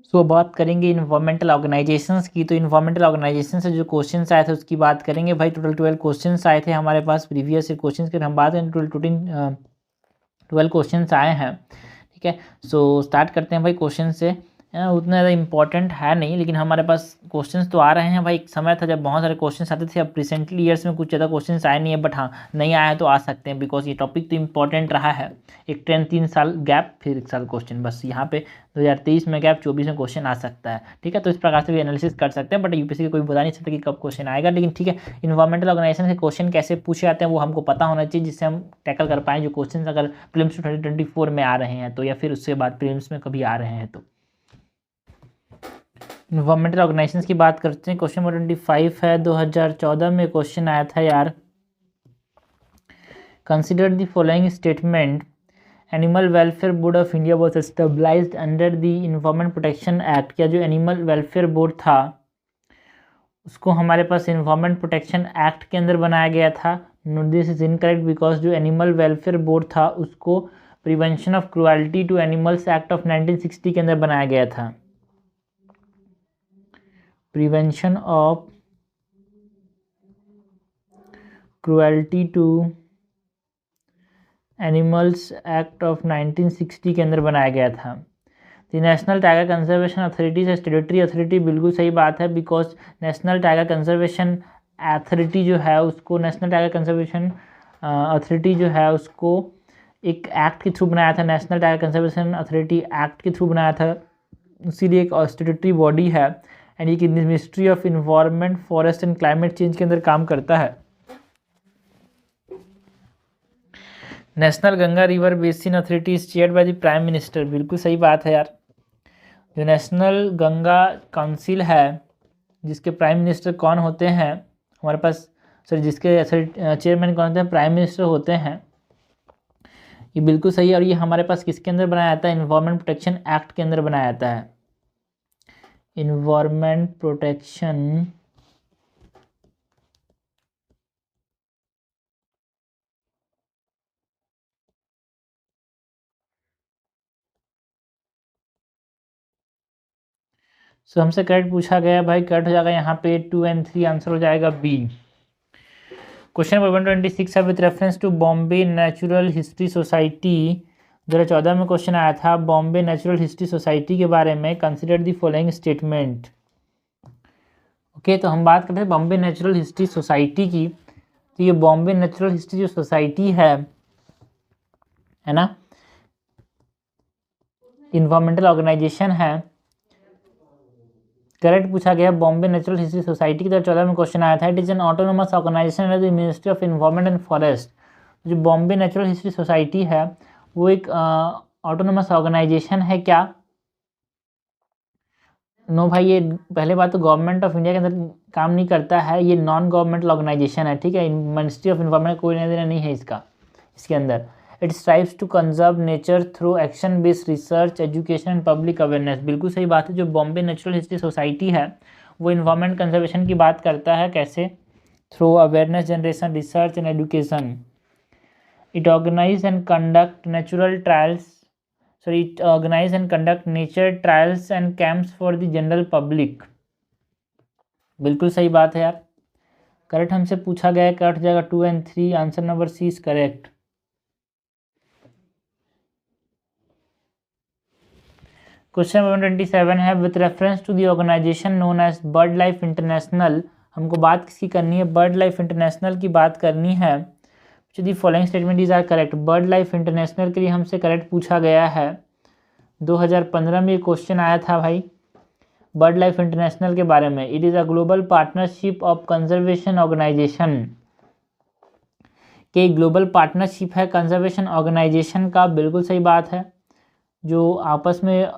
सो बात करेंगे environmental organisations की। तो इन्वायरमेंटल ऑर्गेनाइजेशन से जो क्वेश्चंस आए थे उसकी बात करेंगे भाई। टोटल 12 क्वेश्चंस आए थे हमारे पास प्रीवियस ईयर क्वेश्चंस के। हम बात करें टोटल 12 क्वेश्चंस आए हैं, ठीक है। सो स्टार्ट करते हैं भाई क्वेश्चन से। उतना ज़्यादा इंपॉर्टेंट है नहीं, लेकिन हमारे पास क्वेश्चंस तो आ रहे हैं भाई। एक समय था जब बहुत सारे क्वेश्चंस आते थे, अब रिसेंटली ईयर्स में कुछ ज़्यादा क्वेश्चंस आए नहीं है, बट हाँ नहीं आया तो आ सकते हैं, बिकॉज ये टॉपिक तो इंपॉर्टेंट रहा है। एक 3 साल गैप, फिर 1 साल क्वेश्चन, बस यहाँ पे 2023 में गैप, 24 में क्वेश्चन आ सकता है, ठीक है। तो इस प्रकार से भी एनालिसिस कर सकते हैं, बट यूपीएससी का कोई बता नहीं सकता कि कब क्वेश्चन आएगा, लेकिन ठीक है। इन्वायरमेंटल ऑर्गेनाइजेशन से क्वेश्चन कैसे पूछे जाते हैं वो हमको पता होना चाहिए, जिससे हम टैकल कर पाएँ जो क्वेश्चन अगर प्रीलिम्स 2024 में आ रहे हैं तो, या फिर उसके बाद प्रीलिम्स में कभी आ रहे हैं तो। इन्वायरमेंटल ऑर्गेनाइजेशन की बात करते हैं। क्वेश्चन नंबर 25 है, 2014 में क्वेश्चन आया था यार। Consider the following statement, animal welfare board of India was established under the environment protection act. क्या जो एनिमल वेलफेयर बोर्ड था उसको हमारे पास इन्वायरमेंट प्रोटेक्शन एक्ट के अंदर बनाया गया था? No, this is incorrect, because जो एनिमल वेलफेयर बोर्ड था उसको prevention of cruelty to animals act of 1960 के अंदर बनाया गया था। Prevention of cruelty to animals act of 1960 के अंदर बनाया गया था। The national tiger conservation authority से स्टेटरी अथॉरिटी, बिल्कुल सही बात है, because national tiger conservation authority जो है उसको, नेशनल टाइगर कंजर्वेशन अथॉरिटी जो है उसको एक एक्ट के थ्रू बनाया था, national tiger conservation authority act के थ्रू बनाया था, इसीलिए एक स्टेटरी बॉडी है, एंड ये ministry of environment, forest and climate change के अंदर काम करता है। National Ganga river basin authority is chaired by the prime minister, बिल्कुल सही बात है यार। जो नेशनल गंगा काउंसिल है जिसके प्राइम मिनिस्टर कौन होते हैं हमारे पास, सॉरी जिसके चेयरमैन कौन होते हैं, प्राइम मिनिस्टर होते हैं, ये बिल्कुल सही है। और ये हमारे पास किसके अंदर बनाया जाता है? इन्वायरमेंट प्रोटेक्शन एक्ट के अंदर बनाया जाता है। इन्वायरमेंट प्रोटेक्शन सो हमसे करेक्ट पूछा गया भाई, करेक्ट हो जाएगा यहाँ पे 2 और 3, आंसर हो जाएगा बी। क्वेश्चन नंबर 126 है, with reference to Bombay natural history society. 2014 में क्वेश्चन आया था बॉम्बे नेचुरल हिस्ट्री सोसाइटी के बारे में। Consider the following statement. Okay, तो हम बात करते हैं बॉम्बे नेचुरल हिस्ट्री सोसाइटी की। तो ये बॉम्बे नेचुरल हिस्ट्री जो सोसाइटी है ना, इन्वायरमेंटल ऑर्गेनाइजेशन है, करेक्ट पूछा गया। बॉम्बे नेचुरल हिस्ट्री सोसाइटी की 2014 में क्वेश्चन आया था। It is an autonomous organisation under the ministry of environment and forest. जो बॉम्बे नेचुरल हिस्ट्री सोसाइटी है वो एक ऑटोनोमस ऑर्गेनाइजेशन है क्या? नो भाई, ये पहले बात तो गवर्नमेंट ऑफ इंडिया के अंदर काम नहीं करता है, ये नॉन गवर्नमेंटल ऑर्गेनाइजेशन है, ठीक है। मिनिस्ट्री ऑफ इन्वायरमेंट कोई लेना देना नहीं है इसका, इसके अंदर। It strives to conserve nature through action based research, education and public awareness, बिल्कुल सही बात है। जो बॉम्बे नेचुरल हिस्ट्री सोसाइटी है वो इन्वायरमेंट कंजर्वेशन की बात करता है, कैसे? Through awareness generation, research and education. It organise and conduct natural trials, sorry it organise and conduct nature trials and camps for the general public, बिल्कुल सही बात है यार, करेक्ट हमसे पूछा गया है, करेक्ट हो जाएगा 2 और 3, answer number C is correct. Question number 27 है, with reference to the organisation known as bird life international. हमको बात किसकी करनी है? बर्ड लाइफ इंटरनेशनल की बात करनी है। The following statement is are correct. Bird life international के लिए हमसे करेक्ट पूछा गया है। 2015 में ये क्वेश्चन आया था भाई बर्ड लाइफ इंटरनेशनल के बारे में। It is a global partnership of conservation organisation, के ग्लोबल पार्टनरशिप है कंजर्वेशन ऑर्गेनाइजेशन का, बिल्कुल सही बात है। जो आपस में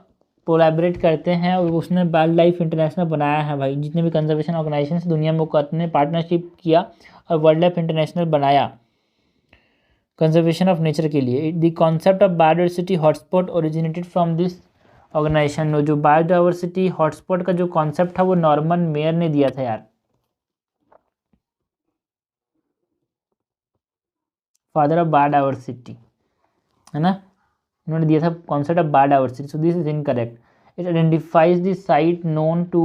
कोलैबोरेट करते हैं और उसने वाइल्ड लाइफ इंटरनेशनल बनाया है भाई। जितने भी कंजर्वेशन ऑर्गेनाइजेशन दुनिया में वो करते हैं पार्टनरशिप किया और वाइल्ड लाइफ इंटरनेशनल बनाया कंजर्वेशन ऑफ नेचर के लिए। The concept of biodiversity hotspot originated from this organisation. जो बायोडाइवर्सिटी हॉटस्पॉट का जो कॉन्सेप्ट था वो नॉर्मन मेयर ने दिया था यार, फादर ऑफ बायोडाइवर्सिटी, है ना, उन्होंने दिया था concept of biodiversity. So this is incorrect. It identifies the site known to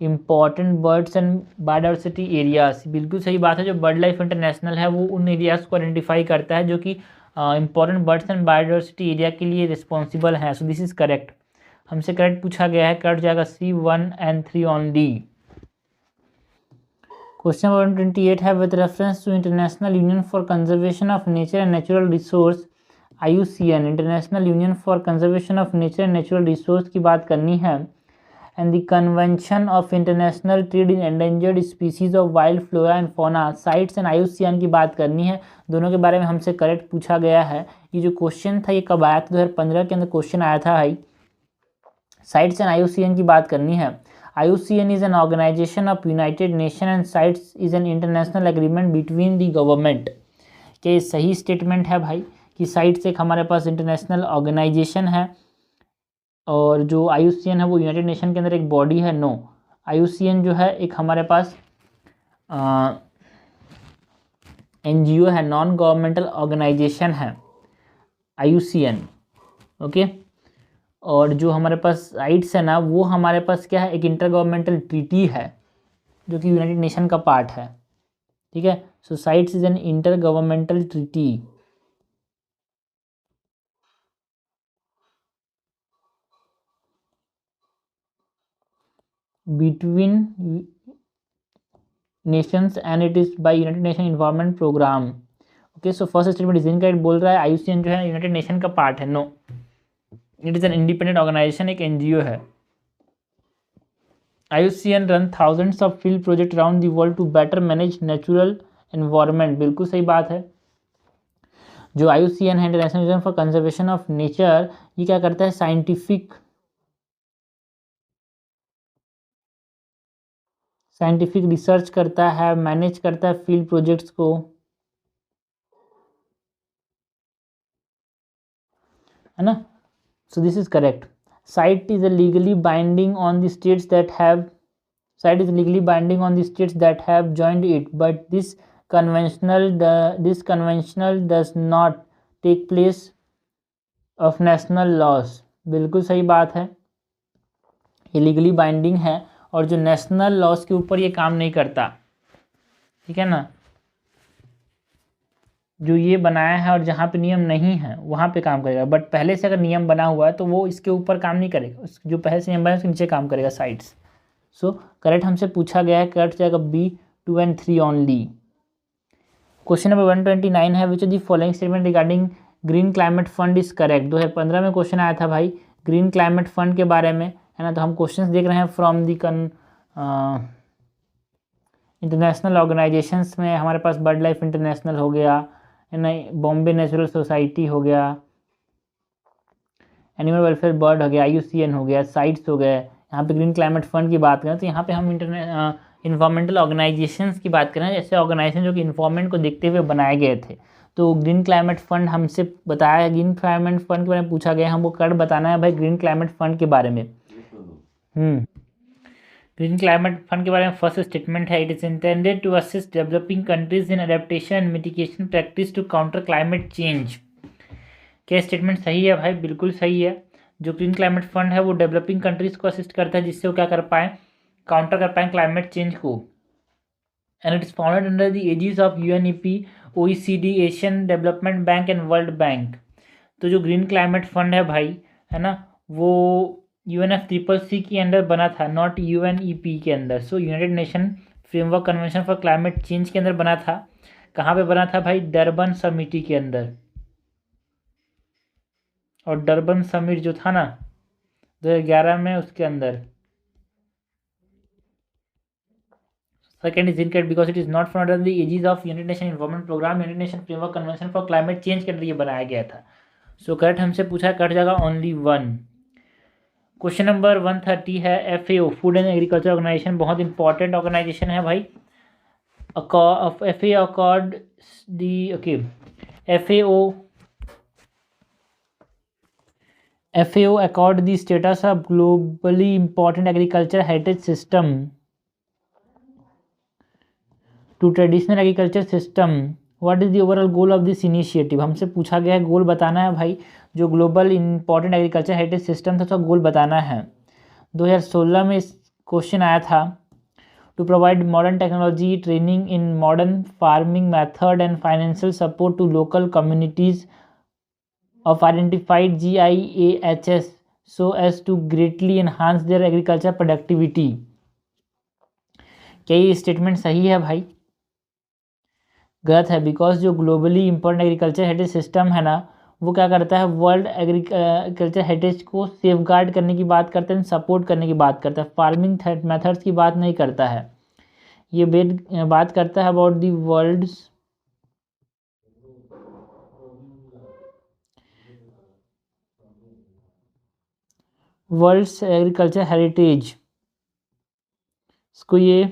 important birds and biodiversity areas. बिल्कुल सही बात है, जो बर्ड लाइफ इंटरनेशनल है वो उन एरियाज़ को आइडेंटिफाई करता है जो कि important birds and biodiversity area के लिए रिस्पॉन्सिबल है। सो दिस इज करेक्ट, हमसे करेक्ट पूछा गया है, कट जाएगा C1 and 3 only. Question number 128 है with reference to international union for conservation of nature and natural resource IUCN, international union for conservation of nature and natural resource की बात करनी है, and the convention of international trade in endangered species of wild flora and fauna CITES and IUCN की बात करनी है। दोनों के बारे में हमसे करेक्ट पूछा गया है। ये जो क्वेश्चन था ये कब आया था? 2015 के अंदर क्वेश्चन आया था भाई। साइट्स एंड IUCN की बात करनी है। IUCN is an organization of United Nations and CITES is an international agreement between the government। क्या ये सही स्टेटमेंट है भाई कि साइट्स एक हमारे पास इंटरनेशनल ऑर्गेनाइजेशन है और जो IUCN है वो यूनाइटेड नेशन के अंदर एक बॉडी है? नो, IUCN जो है एक हमारे पास NGO है, नॉन गवर्नमेंटल ऑर्गेनाइजेशन है IUCN। ओके, और जो हमारे पास साइट्स है ना वो हमारे पास क्या है? एक इंटर गवर्नमेंटल ट्रीटी है जो कि यूनाइटेड नेशन का पार्ट है। ठीक है, so CITES is an intergovernmental treaty between nations and it is by United Nation Environment Program। Okay, so first statement is incorrect बोल रहा है। IUCN जो है यूनाइटेड नेशन का पार्ट है? No, it is an independent organization, एक NGO है। IUCN run thousands of field project around the world to better manage natural environment. बिल्कुल सही बात है। जो IUCN है international union for conservation of nature, ये क्या करता है? साइंटिफिक रिसर्च करता है, मैनेज करता है फील्ड प्रोजेक्ट्स को, है ना? सो this is correct. Site is legally binding on the states that have joined it, but this conventional does not take place of national laws। बिल्कुल सही बात है, ये लीगली बाइंडिंग है और जो नेशनल लॉज के ऊपर ये काम नहीं करता। ठीक है ना, जो ये बनाया है और जहाँ पे नियम नहीं है वहाँ पे काम करेगा, बट पहले से अगर नियम बना हुआ है तो वो इसके ऊपर काम नहीं करेगा, जो पहले से नियम बना है उसके नीचे काम करेगा साइट्स। सो करेक्ट हमसे पूछा गया है, करेक्ट जाएगा B2 and 3 only. Question number 129 है which of the following statement regarding green climate fund is correct. 2015 में क्वेश्चन आया था भाई ग्रीन क्लाइमेट फंड के बारे में, है ना? तो हम क्वेश्चंस देख रहे हैं फ्रॉम दी इंटरनेशनल ऑर्गेनाइजेशंस में हमारे पास बर्ड लाइफ इंटरनेशनल हो गया, है ना, बॉम्बे नेचुरल सोसाइटी हो गया, एनिमल वेलफेयर बर्ड हो गया, IUCN हो गया, साइट्स हो गए। यहाँ पे ग्रीन क्लाइमेट फंड की बात करें तो यहाँ पे हम इन्वायरमेंटल ऑर्गेनाइजेशंस की बात करें, जैसे ऑर्गेनाइजेशन जो कि इन्वायरमेंट को देखते हुए बनाए गए थे। तो ग्रीन क्लाइमेट फंड हमसे बताया है, ग्रीन क्लाइमेट फंड के बारे में पूछा गया, हमको करेक्ट बताना है भाई ग्रीन क्लाइमेट फंड के बारे में। ग्रीन क्लाइमेट फंड के बारे में फर्स्ट स्टेटमेंट है, it is intended to assist developing countries in adaptation and mitigation practice to counter climate change. क्या स्टेटमेंट सही है भाई? बिल्कुल सही है। जो ग्रीन क्लाइमेट फंड है वो डेवलपिंग कंट्रीज को असिस्ट करता है जिससे वो क्या कर पाए? काउंटर कर पाए क्लाइमेट चेंज को। And it is founded under the aegis of UNEP, OECD, Asian development bank and world bank. तो जो ग्रीन क्लाइमेट फंड है भाई, है ना, वो UNFCCC के अंदर बना था, नॉट UNEP के अंदर। So United nation framework convention for climate change के अंदर बना था। कहाँ पे बना था भाई? डरबन समिटी के अंदर। और डरबन समिट जो था ना 2011 में, उसके अंदर। Second is incorrect because it is not founded under the aegis of united nation environment programme, united nation framework convention for climate change के अंदर ये बनाया गया था। सो करेक्ट हमसे पूछा, कट जाएगा ओनली 1। क्वेश्चन नंबर 130 है FAO, food and agriculture organization, बहुत इंपॉर्टेंट ऑर्गेनाइजेशन है भाई। FAO accord the FAO accord the status of globally important agriculture heritage system to traditional agriculture system। What is the overall goal of this initiative? हमसे पूछा गया है, गोल बताना है भाई। जो global important agriculture heritage system था उसका गोल बताना है। 2016 में इस क्वेश्चन आया था। To provide modern technology training in modern farming method and financial support to local communities of identified GIAHS so as to greatly enhance their agriculture productivity। क्या ये स्टेटमेंट सही है भाई? गलत है, बिकॉज जो globally important agriculture heritage system है ना, वो क्या करता है, वर्ल्ड एग्रीकल्चर हेरिटेज को सेफगार्ड करने की बात करता है, सपोर्ट करने की बात करता है, फार्मिंग मेथड्स की बात नहीं करता है। ये बात करता है about the world's agriculture heritage, इसको ये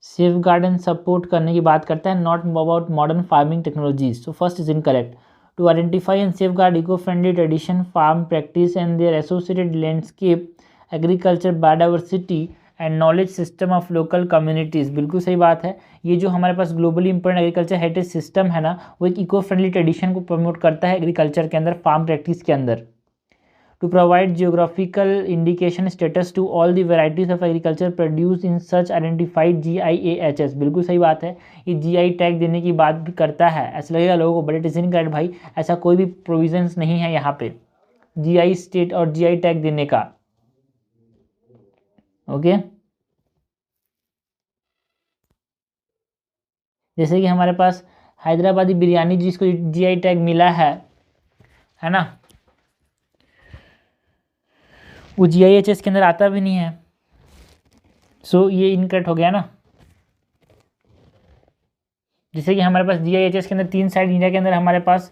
सेफ गार्ड एंड सपोर्ट करने की बात करता है, not about modern farming technologies. So first is incorrect. To identify and safeguard eco friendly tradition farm practice and their associated landscape agriculture biodiversity and knowledge system of local communities. बिल्कुल सही बात है। ये जो हमारे पास globally important agriculture heritage system है ना, वो एक इको फ्रेंडली ट्रेडिशन को प्रमोट करता है एग्रीकल्चर के अंदर, फार्म प्रैक्टिस के अंदर। To provide geographical indication status to all the varieties of agriculture produced in such identified GIAHS। बिल्कुल सही बात है, ये GI टैग देने की बात भी करता है। ऐसा लगेगा लोगों को, बट इट इज इनकरेक्ट भाई, ऐसा कोई भी प्रोविजंस नहीं है यहाँ पे GI स्टेट और GI टैग देने का। ओके, जैसे कि हमारे पास हैदराबादी बिरयानी जिसको GI टैग मिला है ना, वो GIHS के अंदर आता भी नहीं है। सो ये इनकरेक्ट हो गया ना। जैसे कि हमारे पास GIHS के अंदर 3 साइड इंडिया के अंदर हमारे पास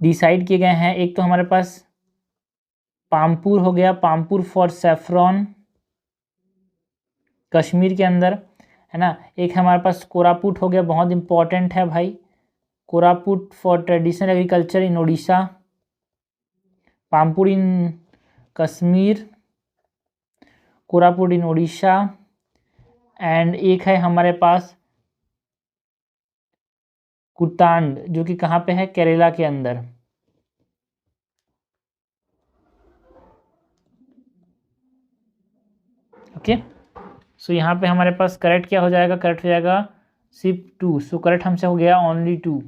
डिसाइड किए गए हैं। एक तो हमारे पास पामपुर हो गया, पामपुर फॉर सेफ्रॉन कश्मीर के अंदर, है ना। एक हमारे पास कोरापुट हो गया, बहुत इंपॉर्टेंट है भाई, Koraput for traditional agriculture in Odisha, Pampore in Kashmir, Koraput in Odisha. And एक है हमारे पास कुतांड, जो कि कहाँ पे है, केरला के अंदर। ओके, सो यहाँ पे हमारे पास करेक्ट क्या हो जाएगा, करेक्ट हो जाएगा सिर्फ 2। सो करेक्ट हमसे हो गया ओनली 2।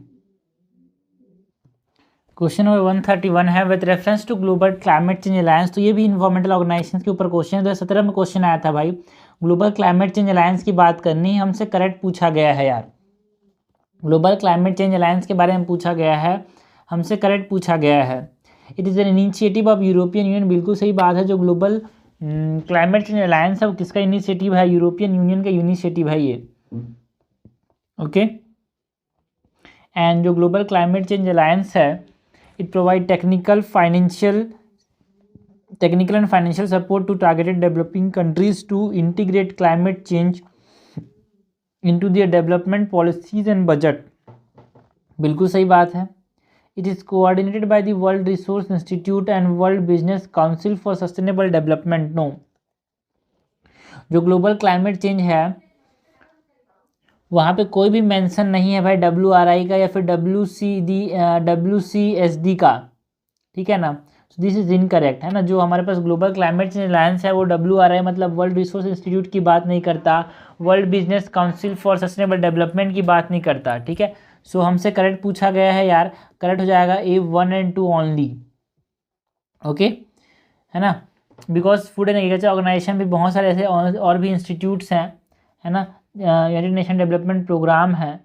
क्वेश्चन नंबर 131 है, with reference to global climate change alliance. तो ये भी इन्वायरमेंटल ऑर्गेनाइजेशन के ऊपर क्वेश्चन है। 2017 में क्वेश्चन आया था भाई, ग्लोबल क्लाइमेट चेंज अलायंस की बात करनी है, हमसे करेक्ट पूछा गया है यार। ग्लोबल क्लाइमेट चेंज अलायंस के बारे में पूछा गया है, हमसे करेक्ट पूछा गया है। It is an initiative of European union. बिल्कुल सही बात है, जो ग्लोबल क्लाइमेट चेंज अलायंस है वो किसका इनिशिएटिव है, यूरोपियन यूनियन का इनिशिएटिव है ये। ओके, एंड जो ग्लोबल क्लाइमेट चेंज अलायंस है, it provide technical and financial support to targeted developing countries to integrate climate change into their development policies and budget. बिल्कुल सही बात है। It is coordinated by the world resource institute and world business council for sustainable development. No, जो global climate change है वहाँ पे कोई भी मेंशन नहीं है भाई WRI का या फिर WCSD का, ठीक है ना। दिस इज इनकरेक्ट, है ना। जो हमारे पास ग्लोबल क्लाइमेट चेंज अलायंस है वो WRI मतलब वर्ल्ड रिसोर्स इंस्टीट्यूट की बात नहीं करता, world business council for sustainable development की बात नहीं करता, ठीक है। सो हमसे करेक्ट पूछा गया है यार, करेक्ट हो जाएगा A1 and 2 ओनली। ओके, है ना, because food and agriculture organization भी बहुत सारे ऐसे और भी इंस्टीट्यूट्स हैं, है ना, यूनाइटेड नेशन डेवलपमेंट प्रोग्राम है।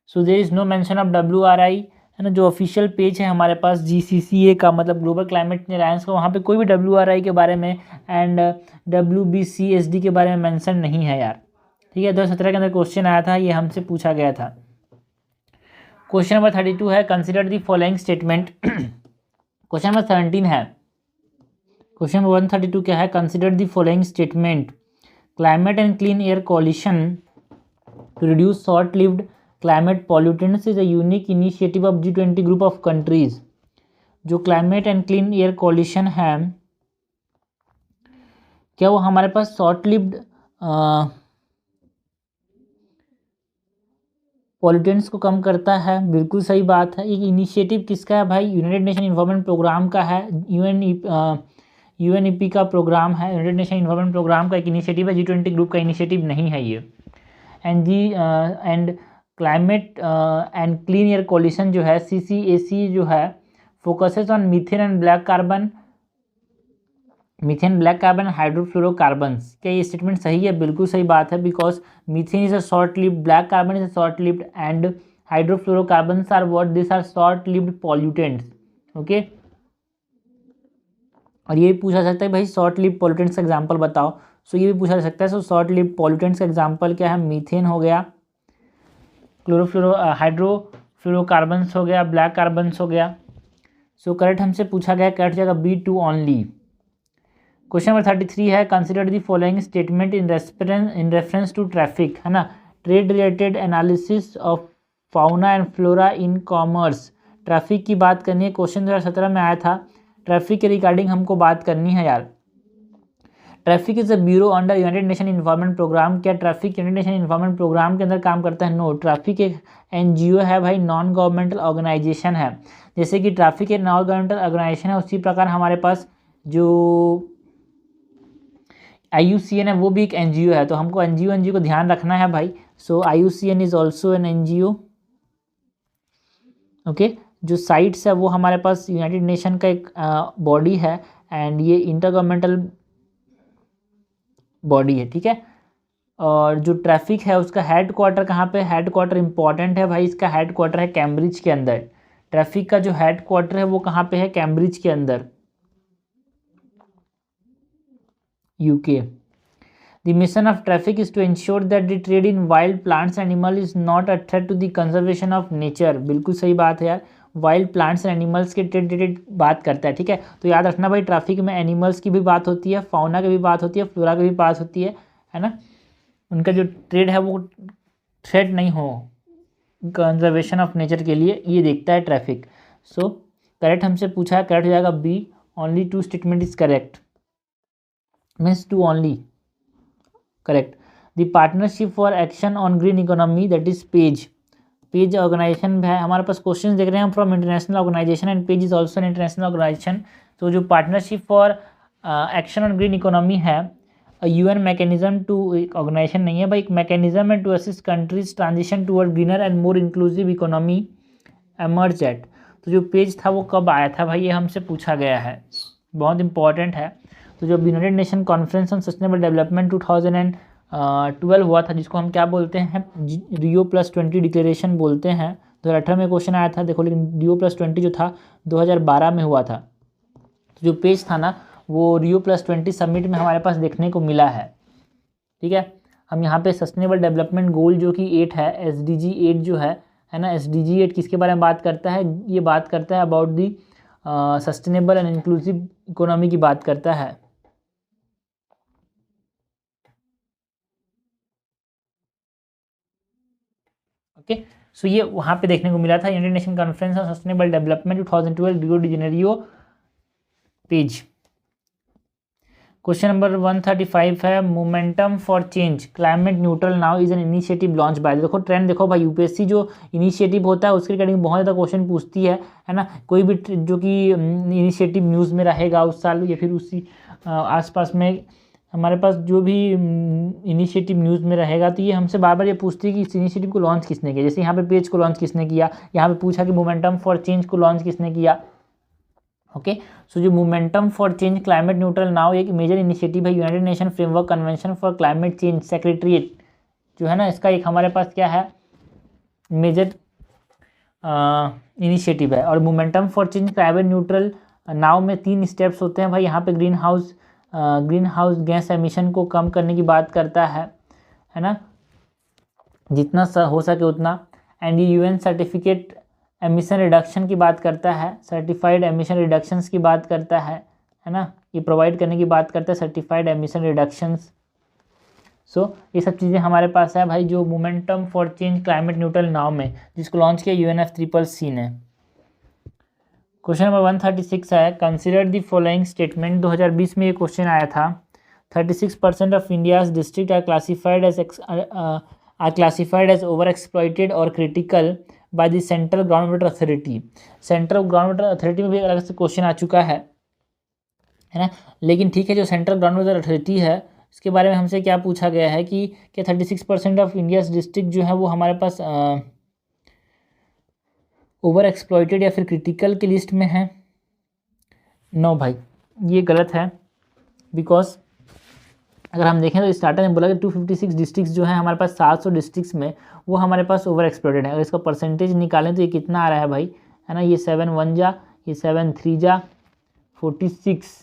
So there is no mention of WRI, है ना। जो ऑफिशियल पेज है हमारे पास GCCA का, मतलब ग्लोबल क्लाइमेट चेंज अलायंस का, वहाँ पे कोई भी WRI के बारे में एंड WBCSD के बारे में मेंशन नहीं है यार, ठीक है। 2017 के अंदर क्वेश्चन आया था, ये हमसे पूछा गया था। क्वेश्चन नंबर 32 है, consider the following statement. Question number 17 है, क्वेश्चन नंबर 132 क्या है, consider the following statement. Climate and clean air coalition to reduce short lived climate pollutants is a unique initiative of G20 group of countries. जो climate and clean air coalition है, क्या वो हमारे पास short lived pollutants को कम करता है, बिल्कुल सही बात है। ये इनिशिएटिव किसका है भाई? यूनाइटेड नेशन इन्वायरमेंट प्रोग्राम का है। यूएनईपी का प्रोग्राम है, यूनाइटेड नेशन इन्वायरमेंट प्रोग्राम का एक इनिशिएटिव है, G20 ग्रुप का इनिशिएटिव नहीं है ये। And climate and clean air coalition जो है CCAC जो है focuses on methane and black carbon, methane black carbon hydrofluorocarbons. क्या ये स्टेटमेंट सही है? बिल्कुल सही बात है, because methane is a short lived, black carbon is a short lived and hydrofluorocarbons are what? This are short lived pollutants. Okay, और ये भी पूछा जा सकता है भाई शॉर्ट लिव्ड पॉल्यूटेंट्स का एग्जांपल बताओ। सो ये भी पूछा जा सकता है। सो शॉर्ट लिव्ड पॉल्यूटेंट्स का एग्जांपल क्या है? मीथेन हो गया, हाइड्रोफ्लोरोकार्बन्स हो गया, ब्लैक कार्बन्स हो गया। सो करेक्ट हमसे पूछा गया, करेक्ट जाएगा B2 ओनली। क्वेश्चन नंबर 33 है, consider the following statement in reference to TRAFFIC, है ना। Trade related analysis of fauna and flora in commerce. TRAFFIC की बात करनी है, क्वेश्चन 2017 में आया था। ट्रैफिक के रिगार्डिंग हमको बात करनी है यार। Traffic is a bureau under United Nation Environment Programme. क्या traffic United Nation Environment Programme के अंदर काम करता है? नो, ट्रैफिक एक NGO है भाई, नॉन गवर्नमेंटल ऑर्गेनाइजेशन है। जैसे कि ट्रैफिक एक नॉन गवर्नमेंटल ऑर्गेनाइजेशन है, उसी प्रकार हमारे पास जो IUCN है वो भी एक NGO है। तो हमको NGO को ध्यान रखना है भाई। सो IUCN is also N NGO। Okay, जो साइट्स है वो हमारे पास यूनाइटेड नेशन का एक बॉडी है एंड ये इंटर गवर्नमेंटल बॉडी है, ठीक है। और जो ट्रैफिक है उसका हेड क्वार्टर कहाँ पे? हेड क्वार्टर इंपॉर्टेंट है भाई, इसका हेड क्वार्टर है कैम्ब्रिज के अंदर। ट्रैफिक का जो हेड क्वार्टर है वो कहाँ पे है? कैम्ब्रिज के अंदर, UK। The mission of traffic is to ensure that the trade in wild plants and animals is not a threat to the conservation of nature। बिल्कुल सही बात है यार, वाइल्ड प्लांट्स एंड एनिमल्स के ट्रेड रिलेटेड बात करता है, ठीक है। तो याद रखना भाई, ट्रैफिक में एनिमल्स की भी बात होती है, फाउना की भी बात होती है, फ्लोरा की भी बात होती है ना। उनका जो ट्रेड है वो थ्रेट नहीं हो कंजर्वेशन ऑफ नेचर के लिए, ये देखता है ट्रैफिक। सो करेक्ट हमसे पूछा है, करेक्ट हो जाएगा B, only 2 statement is correct, means 2 only correct. The partnership for action on green economy, that is PAGE organization है हमारे पास। क्वेश्चन देख रहे हैं from international organization and PAGE is also an international organization. तो जो partnership for action on green economy है, UN mechanism to, एक ऑर्गेनाइजेशन नहीं है भाई, एक मैकेनिज्म है to assist countries transition toward greener and more inclusive economy emerge at. तो जो पेज था वो कब आया था भाई? ये हमसे पूछा गया है, बहुत इंपॉर्टेंट है। तो जो United nation conference on sustainable development 2012 हुआ था, जिसको हम क्या बोलते हैं? Rio+20 डिक्लेरेशन बोलते हैं। 2018 में क्वेश्चन आया था देखो, लेकिन Rio+20 जो था 2012 में हुआ था। तो जो पेज था ना वो Rio+20 समिट में हमारे पास देखने को मिला है, ठीक है। हम यहाँ पे सस्टेनेबल डेवलपमेंट गोल जो कि 8 है, SDG 8 जो है ना, SDG 8 किसके बारे में बात करता है? ये बात करता है about the sustainable and inclusive economy की बात करता है। ओके, सो ये वहाँ पे देखने को मिला था, United nation conference on sustainable development 2012 Rio de Janeiro page. Question number 135 है, momentum for change climate neutral now is an initiative launch by. देखो ट्रेंड देखो भाई, UPSC जो इनिशिएटिव होता है उसके रिगार्डिंग बहुत ज़्यादा क्वेश्चन पूछती है ना। कोई भी जो कि इनिशिएटिव न्यूज़ में रहेगा उस साल या फिर उसी आसपास में हमारे पास जो भी इनिशिएटिव न्यूज़ में रहेगा, तो ये हमसे बार बार ये पूछती है कि इस इनिशिएटिव को लॉन्च किसने किया। जैसे यहाँ पे पेज को लॉन्च किसने किया, यहाँ पे पूछा कि मोमेंटम फॉर चेंज को लॉन्च किसने किया। ओके, सो जो momentum for change climate neutral now एक मेजर इनिशिएटिव है, united nation framework convention for climate change secretariat जो है ना, इसका एक हमारे पास क्या है? मेजर इनिशिएटिव है। और momentum for change climate neutral now में 3 स्टेप्स होते हैं भाई। यहाँ पे ग्रीन हाउस गैस एमिशन को कम करने की बात करता है ना, जितना हो सके उतना। एंड ये UN सर्टिफिकेट एमिशन रिडक्शन की बात करता है, सर्टिफाइड एमिशन रिडक्शंस की बात करता है ना, ये प्रोवाइड करने की बात करता है सर्टिफाइड एमिशन रिडक्शंस। सो ये सब चीज़ें हमारे पास है भाई, जो momentum for change climate neutral now में, जिसको लॉन्च किया UNFCCC ने। क्वेश्चन नंबर 136 है, कंसिडर द फॉलोइंग स्टेटमेंट। 2020 में ये क्वेश्चन आया था। 36% of India's district are classified as are classified as over exploited or critical by the Central Ground Water Authority. Central Ground Water Authority में भी अलग से क्वेश्चन आ चुका है ना। लेकिन ठीक है, जो सेंट्रल ग्राउंड वाटर अथॉरिटी है इसके बारे में हमसे क्या पूछा गया है कि क्या 36% ऑफ इंडियाज डिस्ट्रिक्ट जो है वो हमारे पास ओवर एक्सप्लॉइटेड या फिर क्रिटिकल की लिस्ट में है। नो भाई, ये गलत है। बिकॉज अगर हम देखें तो स्टार्टर ने बोला कि 256 डिस्ट्रिक्ट जो है हमारे पास 700 डिस्ट्रिक्ट्स में वो हमारे पास ओवर एक्सप्लॉइटेड है। अगर इसका परसेंटेज निकालें तो ये कितना आ रहा है भाई, है ना। ये 7 1 जा, ये 7 3 जा 46,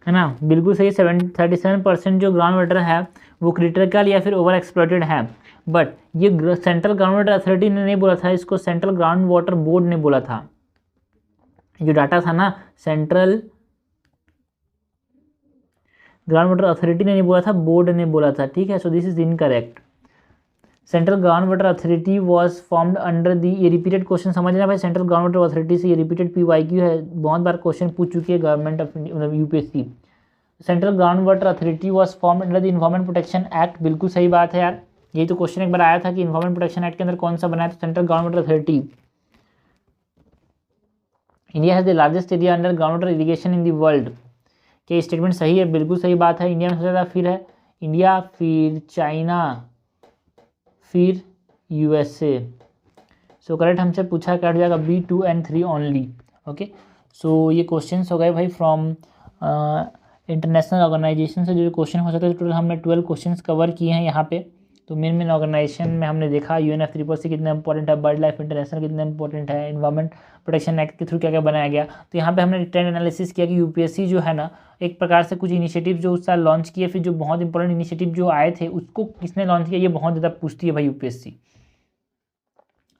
है ना। बिल्कुल सही। 37% जो ग्राउंड वाटर है वो क्रिटिकल या फिर ओवर एक्सप्लॉइटेड है। बट ये सेंट्रल ग्राउंड वाटर अथॉरिटी ने नहीं बोला था, इसको सेंट्रल ग्राउंड वाटर बोर्ड ने बोला था। जो डाटा था ना, सेंट्रल ग्राउंड वाटर अथॉरिटी ने नहीं बोला था, बोर्ड ने बोला था। ठीक है, सो this is incorrect. Central Ground Water authority was formed under the, ये रिपीटेड क्वेश्चन समझ लेना भाई। सेंट्रल ग्राउंड वाटर अथॉरिटी से ये रिपीटेड PYQ है, बहुत बार क्वेश्चन पूछ चुकी है गवर्नमेंट ऑफ मतलब UPSC। Central Ground Water authority was formed under the environment protection act. बिल्कुल सही बात है यार, यही तो क्वेश्चन एक बार आया था कि इन्वायरमेंट प्रोटेक्शन एक्ट के अंदर कौन सा बनाया था, central Ground Water authority. India has the largest area under ground water irrigation in the world. क्या स्टेटमेंट सही है? बिल्कुल सही बात है। इंडिया में सबसे ज़्यादा फिर है इंडिया, फिर चाइना, फिर USA। सो करेक्ट हमसे पूछा क्या हो जाएगा, B 2 and 3 ओनली। ओके, सो ये क्वेश्चन हो गए भाई फ्रॉम इंटरनेशनल ऑर्गेनाइजेशन से जो क्वेश्चन हो सकते हैं। टोटल हमने 12 क्वेश्चन कवर किए हैं यहाँ पे। तो मेन ऑर्गेनाइजेशन में हमने देखा UNFCCC कितना इंपॉर्टेंट है, बर्ड लाइफ इंटरनेशनल कितना इंपॉर्टेंट है, इन्वायरमेंट प्रोटेक्शन एक्ट के थ्रू क्या क्या बनाया गया। तो यहाँ पे हमने ट्रेंड एनालिसिस किया कि UPSC जो है ना, एक प्रकार से कुछ इनिशिएटिव जो उस साल लॉन्च किए, फिर जो बहुत इंपॉर्टेंट इनिशिएटिव जो आए थे उसको किसने लॉन्च किया, ये बहुत ज़्यादा पूछती है भाई UPSC।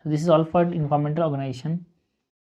This is all for environmental organisation.